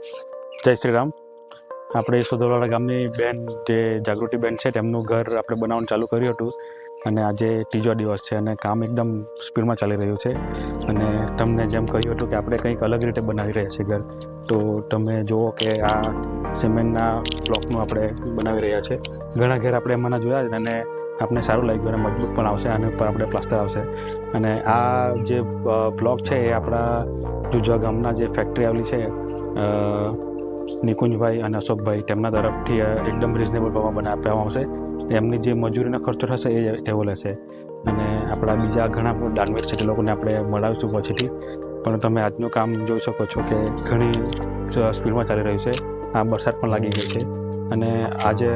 જય શ્રી રામ. આપણે સોદરવાડા ગામની બેન જે જાગૃતિબેન છે તેમનું ઘર આપણે બનાવવાનું ચાલુ કર્યું હતું અને આજે ત્રીજો દિવસ છે અને કામ એકદમ સ્પીડમાં ચાલી રહ્યું છે. અને તમને જેમ કહ્યું હતું કે આપણે કંઈક અલગ રીતે બનાવી રહ્યા છીએ ઘર, તો તમે જુઓ કે આ સિમેન્ટના બ્લોકનું આપણે બનાવી રહ્યા છે. ઘણા ઘર આપણે એમાંના જોયા છે અને આપણે સારું લાગ્યું અને મજબૂત પણ આવશે, આની ઉપર આપણે પ્લાસ્ટર આવશે. અને આ જે બ્લોક છે એ આપણા જુજવા ગામના જે ફેક્ટરી આવેલી છે નિકુંજભાઈ અને અશોકભાઈ તેમના તરફથી એકદમ રિઝનેબલ ભાવમાં આપવામાં આવશે. એમની જે મજૂરીનો ખર્ચો થશે એ તેઓ લેશે. અને આપણા બીજા ઘણા દાનવીર છે તે લોકોને આપણે મળાવીશું પછીથી. પણ તમે આજનું કામ જોઈ શકો છો કે ઘણી સ્પીડમાં ચાલી રહ્યું છે. આ વરસાદ પણ લાગી ગઈ છે અને આજે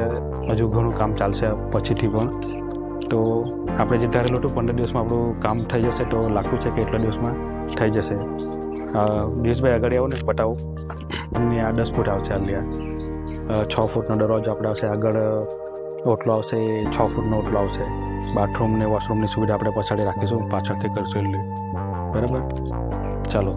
હજુ ઘણું કામ ચાલશે પછીથી પણ. તો આપણે જે ધારેલું હતું 15 દિવસમાં આપણું કામ થઈ જશે, તો લાગતું છે કે એટલા દિવસમાં થઈ જશે. દિનેશભાઈ આગળ આવો ને બતાવો. એમની આ 10 ફૂટ આવશે. આગળ 6 ફૂટનો દરવાજો આપણે આવશે. આગળ ઓટલો આવશે, 6 ફૂટનો ઓટલો આવશે. બાથરૂમ ને વોશરૂમની સુવિધા આપણે પછાડી રાખીશું, પાછળથી કરશું એટલે. બરાબર, ચાલો.